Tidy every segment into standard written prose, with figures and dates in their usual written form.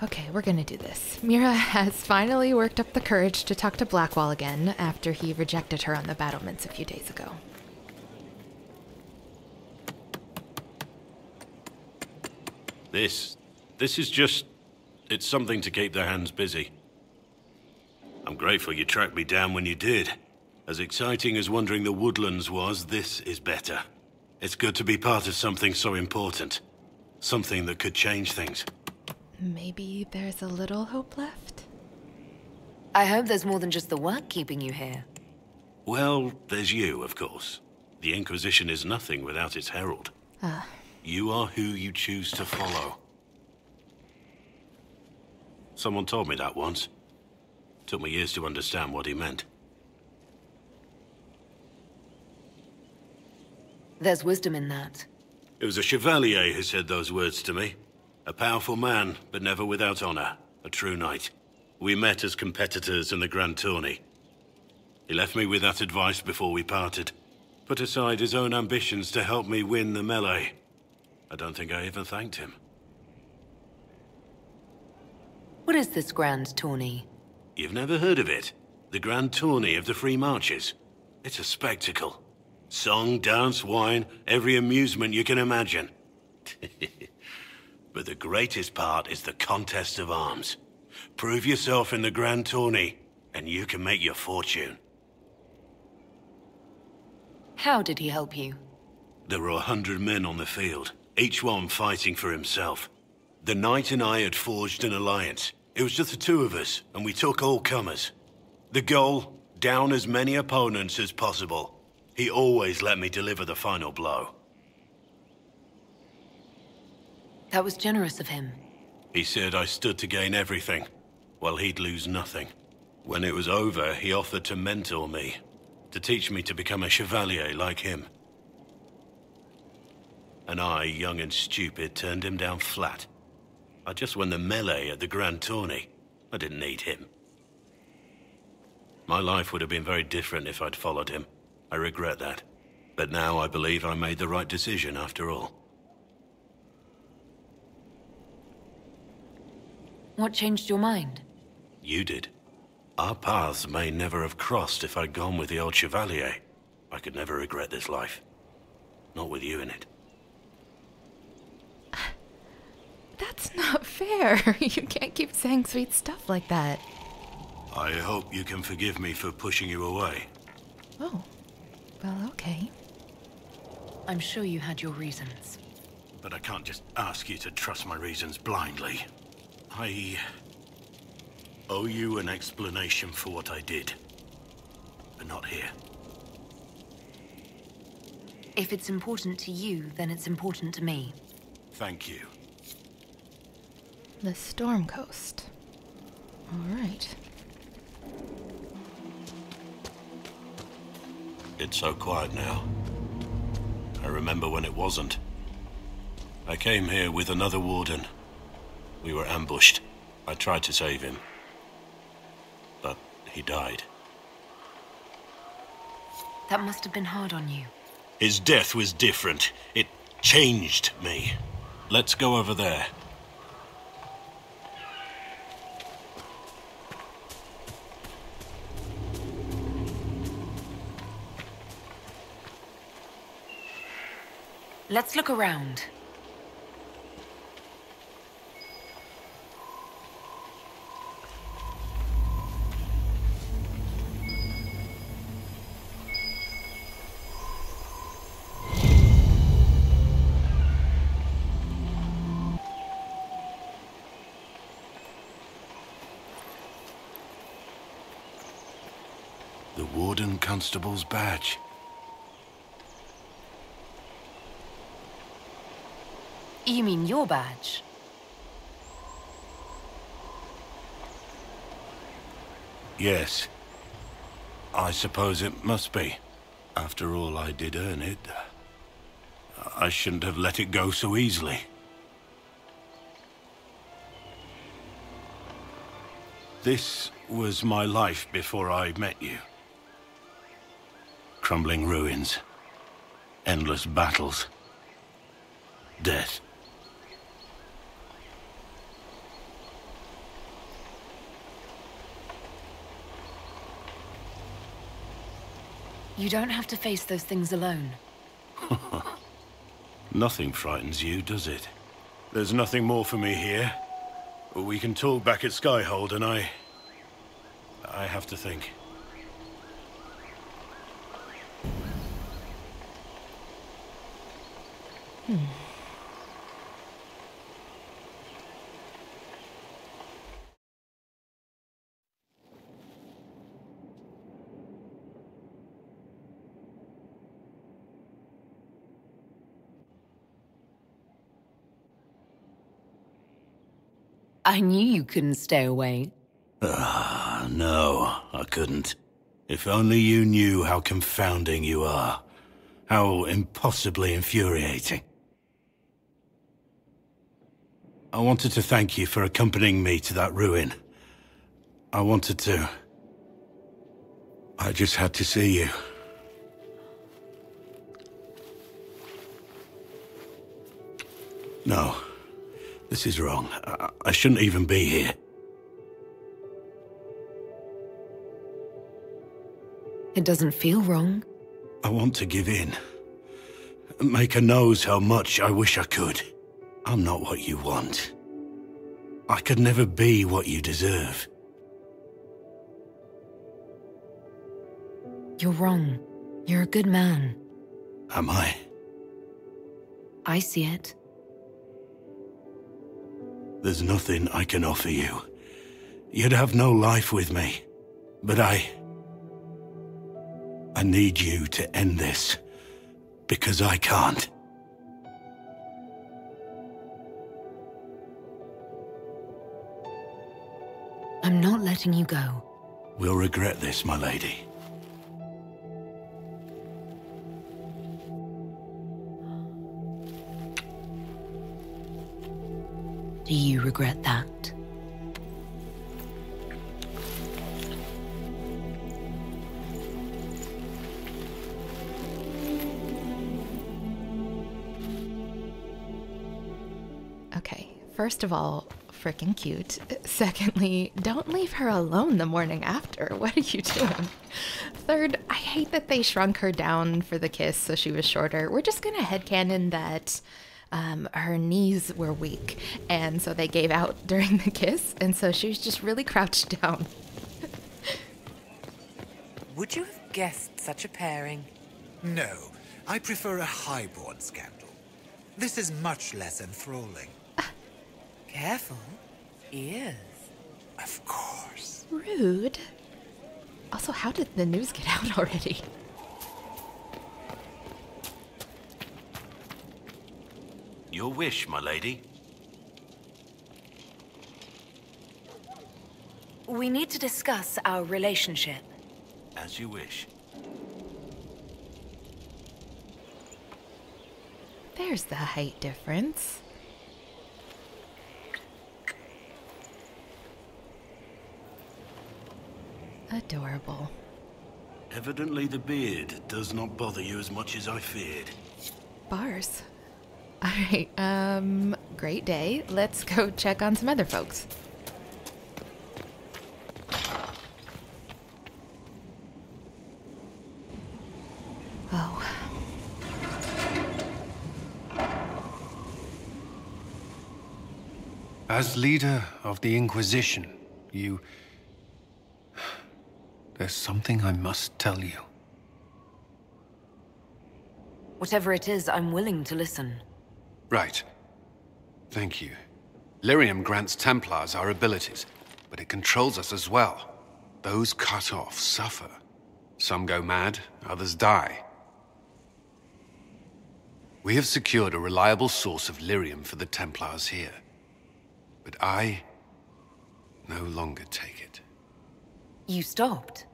Okay, we're gonna do this. Mera has finally worked up the courage to talk to Blackwall again after he rejected her on the battlements a few days ago. This is just... it's something to keep their hands busy. I'm grateful you tracked me down when you did. As exciting as wandering the woodlands was, this is better. It's good to be part of something so important. Something that could change things. Maybe there's a little hope left? I hope there's more than just the work keeping you here. Well, there's you, of course. The Inquisition is nothing without its herald. You are who you choose to follow. Someone told me that once. Took me years to understand what he meant. There's wisdom in that. It was a chevalier who said those words to me. A powerful man, but never without honor. A true knight. We met as competitors in the Grand Tourney. He left me with that advice before we parted. Put aside his own ambitions to help me win the melee. I don't think I even thanked him. What is this Grand Tourney? You've never heard of it? The Grand Tourney of the Free Marches. It's a spectacle. Song, dance, wine, every amusement you can imagine. But the greatest part is the contest of arms. Prove yourself in the Grand Tourney, and you can make your fortune. How did he help you? There were 100 men on the field, each one fighting for himself. The knight and I had forged an alliance. It was just the two of us, and we took all comers. The goal, down as many opponents as possible. He always let me deliver the final blow. That was generous of him. He said I stood to gain everything, while he'd lose nothing. When it was over, he offered to mentor me, to teach me to become a chevalier like him. And I, young and stupid, turned him down flat. I just won the melee at the Grand Tourney. I didn't need him. My life would have been very different if I'd followed him. I regret that. But now I believe I made the right decision after all. What changed your mind? You did. Our paths may never have crossed if I'd gone with the old Chevalier. I could never regret this life. Not with you in it. That's not fair. You can't keep saying sweet stuff like that. I hope you can forgive me for pushing you away. Oh, well, okay. I'm sure you had your reasons. But I can't just ask you to trust my reasons blindly. I owe you an explanation for what I did. But not here. If it's important to you, then it's important to me. Thank you. The Storm Coast. All right. It's so quiet now. I remember when it wasn't. I came here with another warden. We were ambushed. I tried to save him. But he died. That must have been hard on you. His death was different. It changed me. Let's go over there. Let's look around. The Warden Constable's badge. You mean your badge? Yes. I suppose it must be. After all, I did earn it. I shouldn't have let it go so easily. This was my life before I met you. Crumbling ruins. Endless battles. Death. You don't have to face those things alone. Nothing frightens you, does it? There's nothing more for me here. We can talk back at Skyhold, and I have to think. I knew you couldn't stay away. No, I couldn't. If only you knew how confounding you are. How impossibly infuriating. I wanted to thank you for accompanying me to that ruin. I wanted to. I just had to see you. No. This is wrong. I shouldn't even be here. It doesn't feel wrong. I want to give in. Maker knows how much I wish I could. I'm not what you want. I could never be what you deserve. You're wrong. You're a good man. Am I? I see it. There's nothing I can offer you. You'd have no life with me. But I need you to end this. Because I can't. I'm not letting you go. We'll regret this, my lady. Do you regret that? Okay, first of all, frickin' cute. Secondly, don't leave her alone the morning after. What are you doing? Third, I hate that they shrunk her down for the kiss so she was shorter. We're just gonna headcanon that her knees were weak, and so they gave out during the kiss, and so she was just really crouched down. Would you have guessed such a pairing? No, I prefer a highborn scandal. This is much less enthralling. Careful. Ears. Of course. Rude. Also, how did the news get out already? Your wish, my lady. We need to discuss our relationship. As you wish. There's the height difference. Adorable. Evidently the beard does not bother you as much as I feared. Bars. Alright, great day. Let's go check on some other folks. Oh. As leader of the Inquisition, you... There's something I must tell you. Whatever it is, I'm willing to listen. Right. Thank you. Lyrium grants Templars our abilities, but it controls us as well. Those cut off suffer. Some go mad, others die. We have secured a reliable source of lyrium for the Templars here. But I no longer take it. You stopped?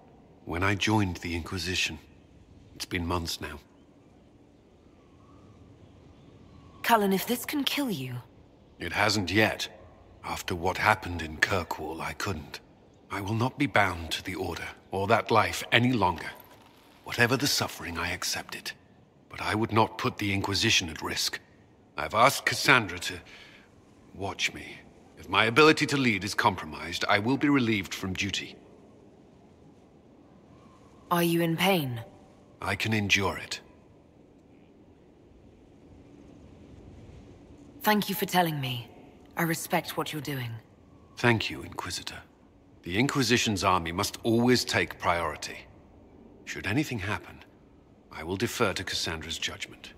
When I joined the Inquisition. It's been months now. Cullen, if this can kill you... It hasn't yet. After what happened in Kirkwall, I couldn't. I will not be bound to the Order, or that life any longer. Whatever the suffering, I accept it. But I would not put the Inquisition at risk. I've asked Cassandra to... watch me. If my ability to lead is compromised, I will be relieved from duty. Are you in pain? I can endure it. Thank you for telling me. I respect what you're doing. Thank you, Inquisitor. The Inquisition's army must always take priority. Should anything happen, I will defer to Cassandra's judgment.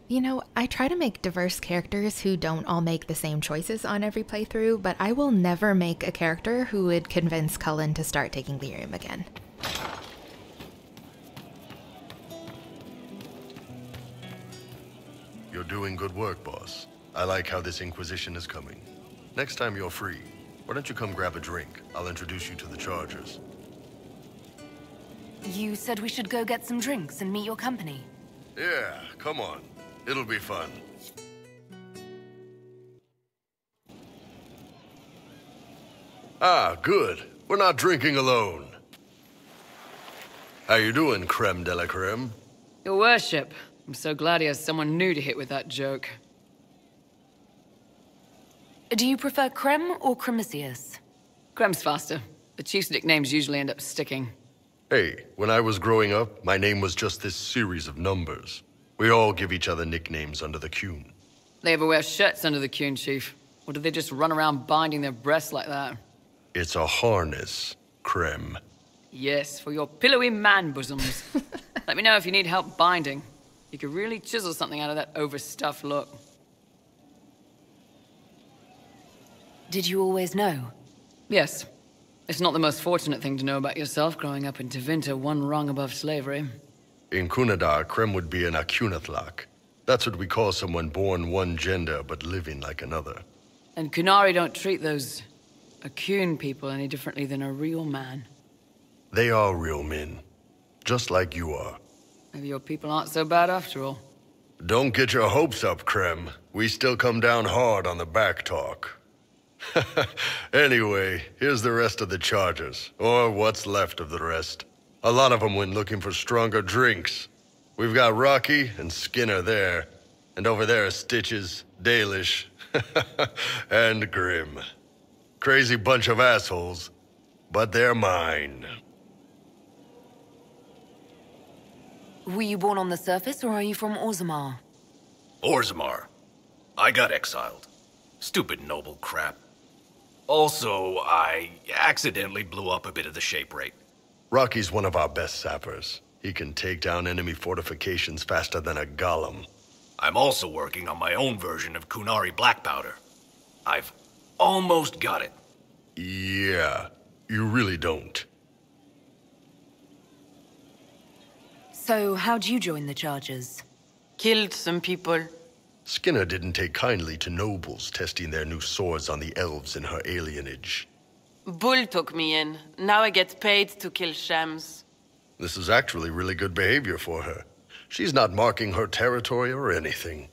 You know, I try to make diverse characters who don't all make the same choices on every playthrough, but I will never make a character who would convince Cullen to start taking lyrium again. You're doing good work, boss. I like how this Inquisition is coming. Next time you're free, why don't you come grab a drink? I'll introduce you to the Chargers. You said we should go get some drinks and meet your company. Yeah, come on. It'll be fun. Ah, good. We're not drinking alone. How you doing, Creme de la Creme? Your worship. I'm so glad he has someone new to hit with that joke. Do you prefer Krem or Cremisius? Krem's faster. The chief's nicknames usually end up sticking. Hey, when I was growing up, my name was just this series of numbers. We all give each other nicknames under the Qun. They ever wear shirts under the Qun, Chief? Or do they just run around binding their breasts like that? It's a harness, Krem. Yes, for your pillowy man bosoms. Let me know if you need help binding. You could really chisel something out of that overstuffed look. Did you always know? Yes. It's not the most fortunate thing to know about yourself, growing up in Tevinter, one rung above slavery. In Kunadar, Krem would be an Akunathlak. That's what we call someone born one gender but living like another. And Qunari don't treat those Akun people any differently than a real man. They are real men, just like you are. Maybe your people aren't so bad after all. Don't get your hopes up, Krem. We still come down hard on the back talk. Anyway, here's the rest of the Chargers, or what's left of the rest. A lot of them went looking for stronger drinks. We've got Rocky and Skinner there, and over there are Stitches, Dalish, and Grim. Crazy bunch of assholes, but they're mine. Were you born on the surface, or are you from Orzammar? Orzammar. I got exiled. Stupid noble crap. Also, I accidentally blew up a bit of the shape rate. Rocky's one of our best sappers. He can take down enemy fortifications faster than a golem. I'm also working on my own version of Qunari black powder. I've almost got it. Yeah, you really don't. So, how'd you join the Chargers? Killed some people. Skinner didn't take kindly to nobles testing their new swords on the elves in her alienage. Bull took me in. Now I get paid to kill shams. This is actually really good behavior for her. She's not marking her territory or anything.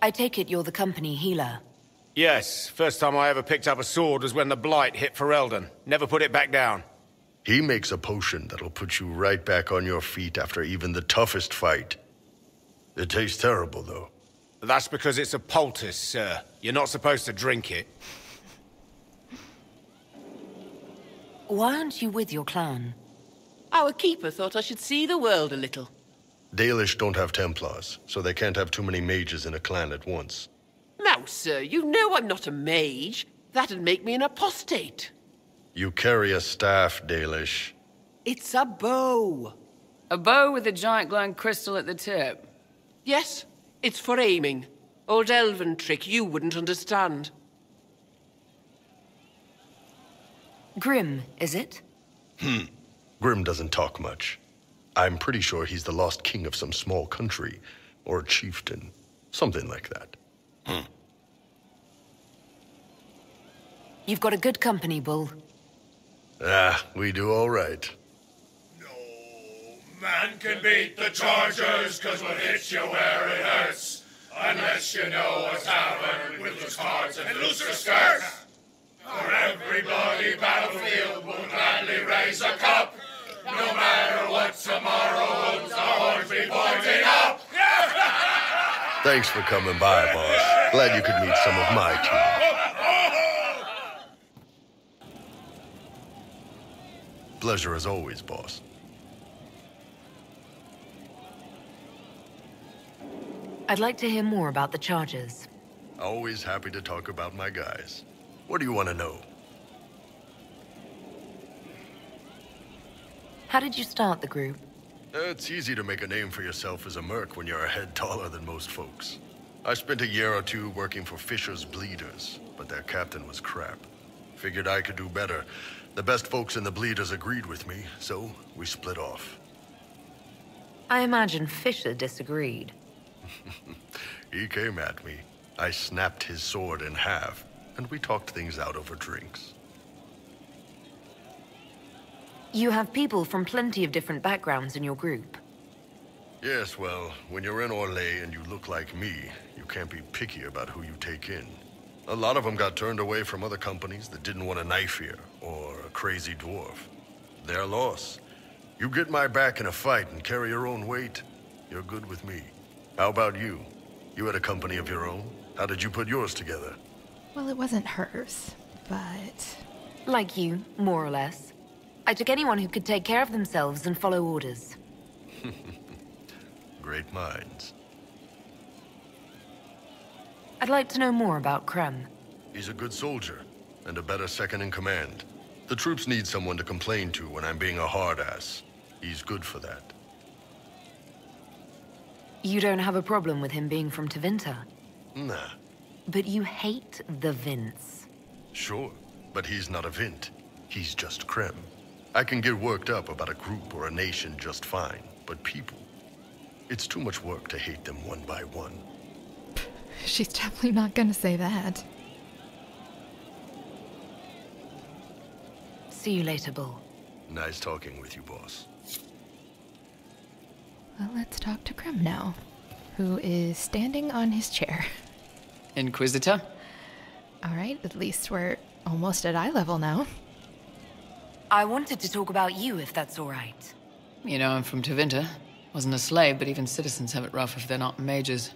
I take it you're the company healer. Yes, first time I ever picked up a sword was when the Blight hit Ferelden. Never put it back down. He makes a potion that'll put you right back on your feet after even the toughest fight. It tastes terrible, though. That's because it's a poultice, sir. You're not supposed to drink it. Why aren't you with your clan? Our keeper thought I should see the world a little. Dalish don't have Templars, so they can't have too many mages in a clan at once. Now, sir, you know I'm not a mage. That'd make me an apostate. You carry a staff, Dalish. It's a bow. A bow with a giant glowing crystal at the tip. Yes, it's for aiming. Old elven trick you wouldn't understand. Grim, is it? Grim doesn't talk much. I'm pretty sure he's the lost king of some small country, or chieftain, something like that. You've got a good company, Bull. We do all right. Man can beat the Chargers, 'cause we'll hit you where it hurts. Unless you know a tavern with loose cards and looser skirts. For every bloody battlefield will gladly raise a cup. No matter what tomorrow holds, the horns be pointing up. Thanks for coming by, boss. Glad you could meet some of my team. Pleasure as always, boss. I'd like to hear more about the charges. Always happy to talk about my guys. What do you want to know? How did you start the group? It's easy to make a name for yourself as a merc when you're a head taller than most folks. I spent a year or two working for Fisher's Bleeders, but their captain was crap. Figured I could do better. The best folks in the Bleeders agreed with me, so we split off. I imagine Fisher disagreed. He came at me. I snapped his sword in half, and we talked things out over drinks. You have people from plenty of different backgrounds in your group. Yes, well, when you're in Orlais and you look like me, you can't be picky about who you take in. A lot of them got turned away from other companies that didn't want a knife here, or a crazy dwarf. Their loss. You get my back in a fight and carry your own weight, you're good with me. How about you? You had a company of your own? How did you put yours together? Well, it wasn't hers, but... Like you, more or less. I took anyone who could take care of themselves and follow orders. Great minds. I'd like to know more about Krem. He's a good soldier, and a better second in command. The troops need someone to complain to when I'm being a hard-ass. He's good for that. You don't have a problem with him being from Tevinter? Nah. But you hate the Vince. Sure, but he's not a Vint. He's just Krem. I can get worked up about a group or a nation just fine, but people... It's too much work to hate them one by one. She's definitely not gonna say that. See you later, Bull. Nice talking with you, boss. Well, let's talk to Krem now, who is standing on his chair. Inquisitor? Alright, at least we're almost at eye level now. I wanted to talk about you, if that's all right. You know, I'm from Tevinter. Wasn't a slave, but even citizens have it rough if they're not mages.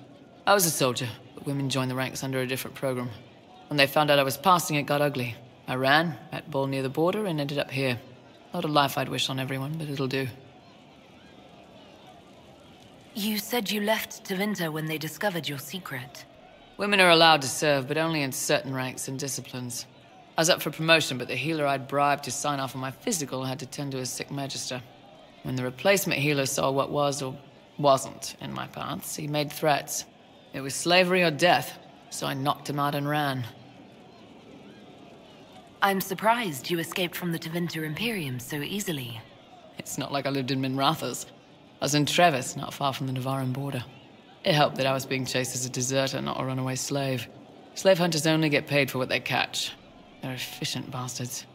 I was a soldier, but women joined the ranks under a different program. When they found out I was passing, it got ugly. I ran, met Bull near the border, and ended up here. Not a life I'd wish on everyone, but it'll do. You said you left Tevinter when they discovered your secret. Women are allowed to serve, but only in certain ranks and disciplines. I was up for promotion, but the healer I'd bribed to sign off on my physical had to tend to his sick magister. When the replacement healer saw what was or wasn't in my paths, he made threats. It was slavery or death, so I knocked him out and ran. I'm surprised you escaped from the Tevinter Imperium so easily. It's not like I lived in Minrathas. I was in Trevis, not far from the Navaran border. It helped that I was being chased as a deserter, not a runaway slave. Slave hunters only get paid for what they catch. They're efficient bastards.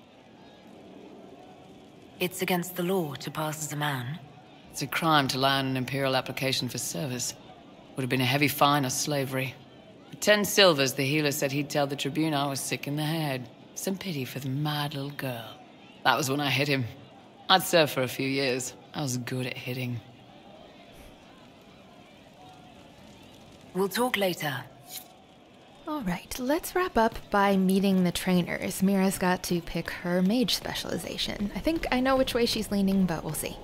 It's against the law to pass as a man. It's a crime to lie on an Imperial application for service. Would have been a heavy fine or slavery. For 10 silvers, the healer said he'd tell the Tribune I was sick in the head. Some pity for the mad little girl. That was when I hit him. I'd served for a few years. I was good at hitting. We'll talk later. Alright, let's wrap up by meeting the trainers. Mera's got to pick her mage specialization. I think I know which way she's leaning, but we'll see.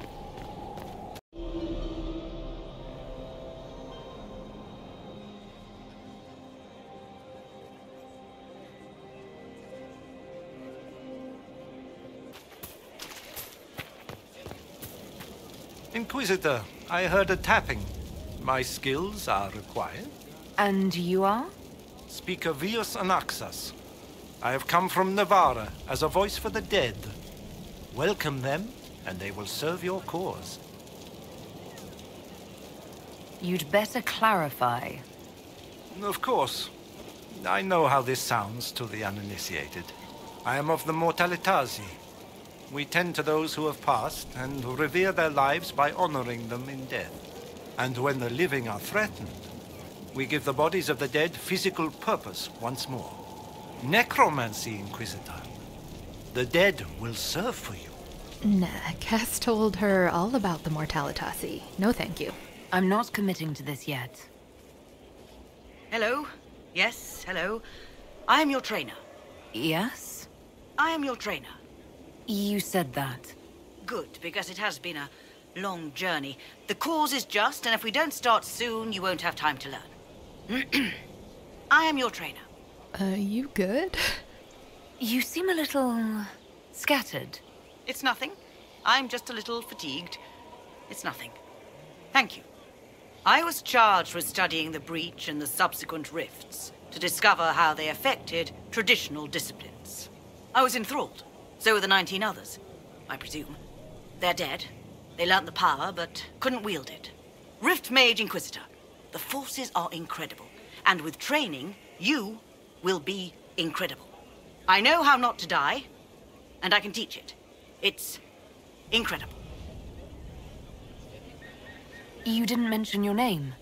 Inquisitor, I heard a tapping. My skills are required. And you are? Speaker Vius Anaxas. I have come from Navarra as a voice for the dead. Welcome them, and they will serve your cause. You'd better clarify. Of course. I know how this sounds to the uninitiated. I am of the Mortalitasi. We tend to those who have passed and revere their lives by honoring them in death. And when the living are threatened, we give the bodies of the dead physical purpose once more. Necromancy, Inquisitor. The dead will serve for you. Nah, Cass told her all about the Mortalitasi. No thank you. I'm not committing to this yet. Hello? Yes, hello. I am your trainer. Yes? I am your trainer. You said that. Good, because it has been a long journey. The cause is just, and if we don't start soon, you won't have time to learn. I am your trainer. You good? You seem a little scattered. It's nothing. I'm just a little fatigued. It's nothing. Thank you. I was charged with studying the breach and the subsequent rifts to discover how they affected traditional disciplines. I was enthralled. So were the 19 others, I presume. They're dead. They learnt the power, but couldn't wield it. Rift Mage Inquisitor. The forces are incredible. And with training, you will be incredible. I know how not to die, and I can teach it. It's incredible. You didn't mention your name.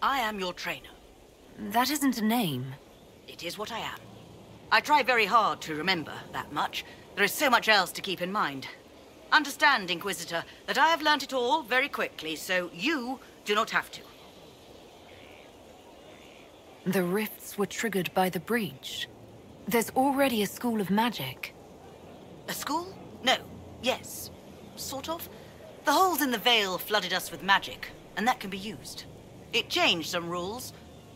I am your trainer. That isn't a name. It is what I am. I try very hard to remember that much. There is so much else to keep in mind. Understand, Inquisitor, that I have learnt it all very quickly, so you do not have to. The rifts were triggered by the breach. There's already a school of magic. A school? No. Yes. Sort of. The holes in the veil flooded us with magic, and that can be used. It changed some rules,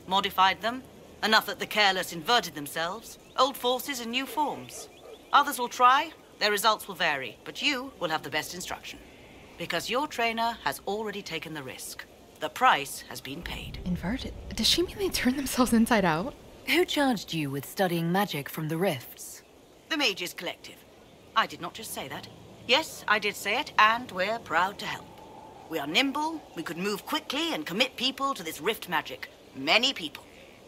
modified them, enough that the careless inverted themselves, old forces in new forms. Others will try, their results will vary, but you will have the best instruction. Because your trainer has already taken the risk. The price has been paid. Inverted? Does she mean they turn themselves inside out? Who charged you with studying magic from the rifts? The Mages Collective. I did not just say that. Yes, I did say it, and we're proud to help. We are nimble, we could move quickly and commit people to this rift magic. Many people.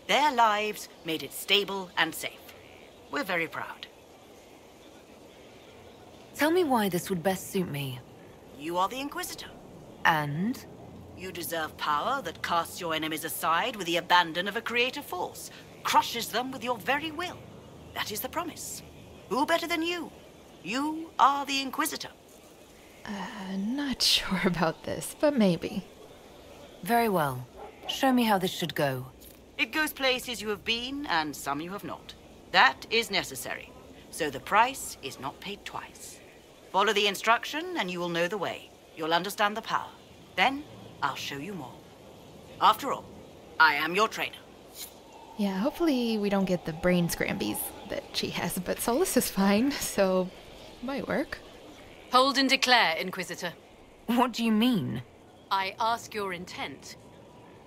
Their lives made it stable and safe. We're very proud. Tell me why this would best suit me. You are the Inquisitor. And? You deserve power that casts your enemies aside with the abandon of a creative force, crushes them with your very will. That is the promise. Who better than you? You are the Inquisitor. Not sure about this, but maybe. Very well. Show me how this should go. It goes places you have been, and some you have not. That is necessary. So the price is not paid twice. Follow the instruction, and you will know the way. You'll understand the power. Then, I'll show you more. After all, I am your trainer. Yeah, hopefully we don't get the brain scrambies that she has, but Solus is fine, so might work. Hold and declare, Inquisitor. What do you mean? I ask your intent.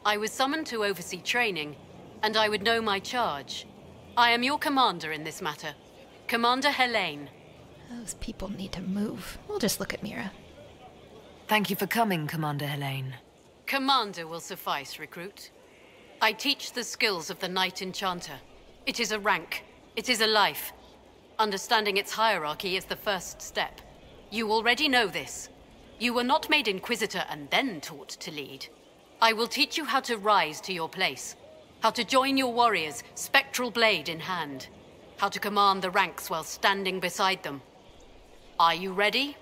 I was summoned to oversee training, and I would know my charge. I am your commander in this matter. Commander Helene. Those people need to move. We'll just look at Mera. Thank you for coming, Commander Helene. Commander will suffice, recruit. I teach the skills of the Knight Enchanter. It is a rank. It is a life. Understanding its hierarchy is the first step. You already know this. You were not made Inquisitor and then taught to lead. I will teach you how to rise to your place. How to join your warriors, spectral blade in hand. How to command the ranks while standing beside them. Are you ready?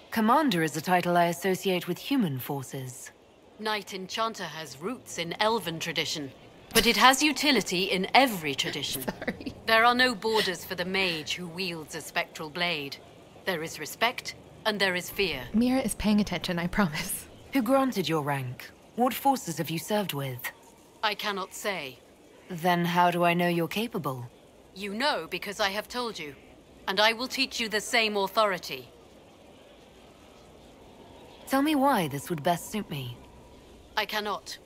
Commander is a title I associate with human forces. Knight Enchanter has roots in Elven tradition, but it has utility in every tradition. Sorry. There are no borders for the mage who wields a spectral blade. There is respect, and there is fear. Mera is paying attention, I promise. Who granted your rank? What forces have you served with? I cannot say. Then how do I know you're capable? You know because I have told you, and I will teach you the same authority. Tell me why this would best suit me. I cannot.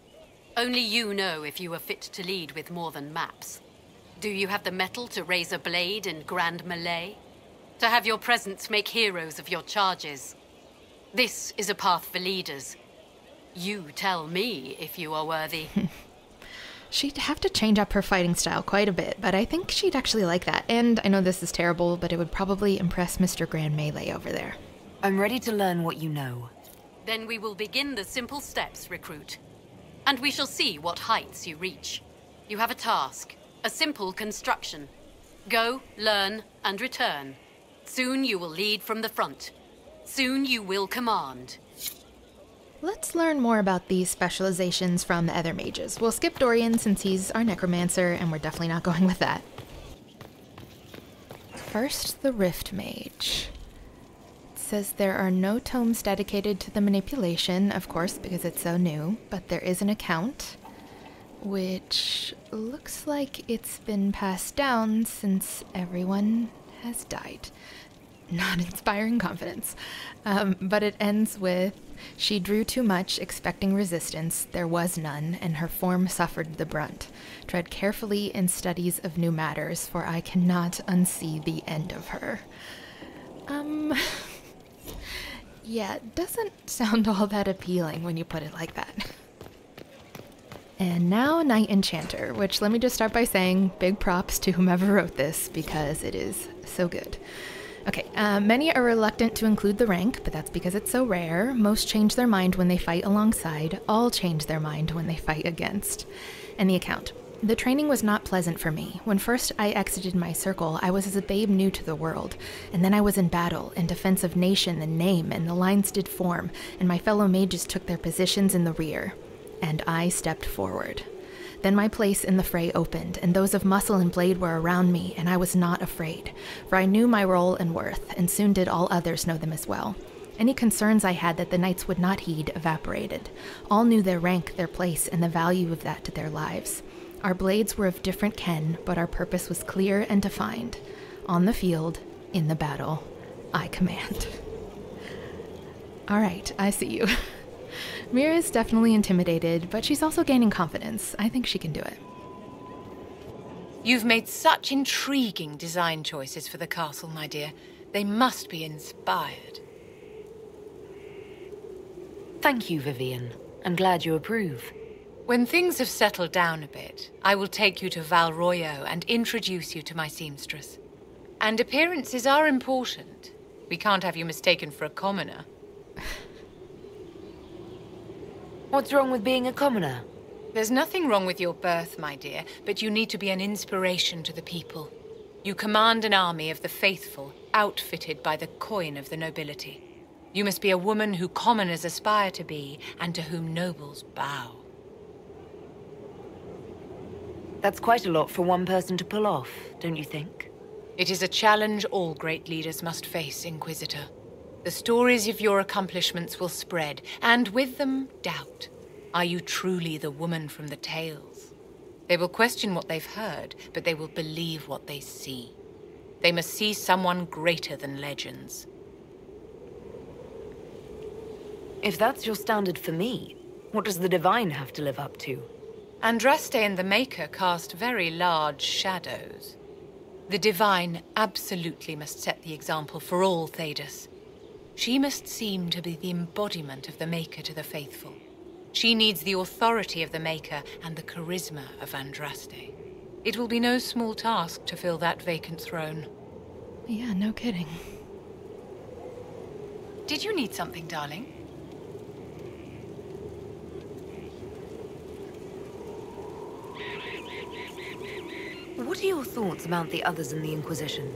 Only you know if you are fit to lead with more than maps. Do you have the mettle to raise a blade in grand melee? To have your presence make heroes of your charges? This is a path for leaders. You tell me if you are worthy. She'd have to change up her fighting style quite a bit, but I think she'd actually like that. And I know this is terrible, but it would probably impress Mr. Grand Melee over there. I'm ready to learn what you know. Then we will begin the simple steps, recruit. And we shall see what heights you reach. You have a task, a simple construction. Go, learn, and return. Soon you will lead from the front. Soon you will command. Let's learn more about these specializations from the other mages. We'll skip Dorian since he's our necromancer, and we're definitely not going with that. First, the Rift Mage. It says there are no tomes dedicated to the manipulation, of course, because it's so new, but there is an account, which looks like it's been passed down since everyone has died. Not inspiring confidence. But it ends with, she drew too much, expecting resistance. There was none, and her form suffered the brunt. Tread carefully in studies of new matters, for I cannot unsee the end of her. Yeah, it doesn't sound all that appealing when you put it like that. And now Night Enchanter, which let me just start by saying big props to whomever wrote this, because it is so good. Okay, many are reluctant to include the rank, but that's because it's so rare. Most change their mind when they fight alongside. All change their mind when they fight against. And the account. The training was not pleasant for me. When first I exited my circle, I was as a babe new to the world. And then I was in battle, in defense of nation and name, and the lines did form, and my fellow mages took their positions in the rear. And I stepped forward. Then my place in the fray opened, and those of muscle and blade were around me, and I was not afraid, for I knew my role and worth, and soon did all others know them as well. Any concerns I had that the knights would not heed evaporated. All knew their rank, their place, and the value of that to their lives. Our blades were of different ken, but our purpose was clear and defined. On the field, in the battle, I command. All right, I see you. Mera is definitely intimidated, but she's also gaining confidence. I think she can do it. You've made such intriguing design choices for the castle, my dear. They must be inspired. Thank you, Vivian. I'm glad you approve. When things have settled down a bit, I will take you to Valroyo and introduce you to my seamstress. And appearances are important. We can't have you mistaken for a commoner. What's wrong with being a commoner? There's nothing wrong with your birth, my dear, but you need to be an inspiration to the people. You command an army of the faithful, outfitted by the coin of the nobility. You must be a woman who commoners aspire to be, and to whom nobles bow. That's quite a lot for one person to pull off, don't you think? It is a challenge all great leaders must face, Inquisitor. The stories of your accomplishments will spread, and with them, doubt. Are you truly the woman from the tales? They will question what they've heard, but they will believe what they see. They must see someone greater than legends. If that's your standard for me, what does the Divine have to live up to? Andraste and the Maker cast very large shadows. The Divine absolutely must set the example for all Thedas. She must seem to be the embodiment of the Maker to the faithful. She needs the authority of the Maker and the charisma of Andraste. It will be no small task to fill that vacant throne. Yeah, no kidding. Did you need something, darling? What are your thoughts about the others in the Inquisition?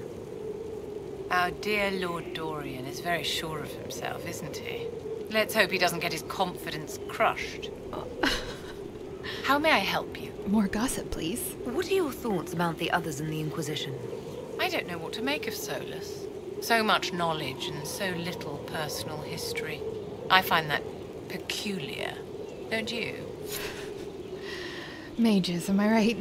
Our dear Lord Dorian is very sure of himself, isn't he? Let's hope he doesn't get his confidence crushed. How may I help you? More gossip, please. What are your thoughts about the others in the Inquisition? I don't know what to make of Solus. So much knowledge and so little personal history. I find that peculiar, don't you? Mages, am I right?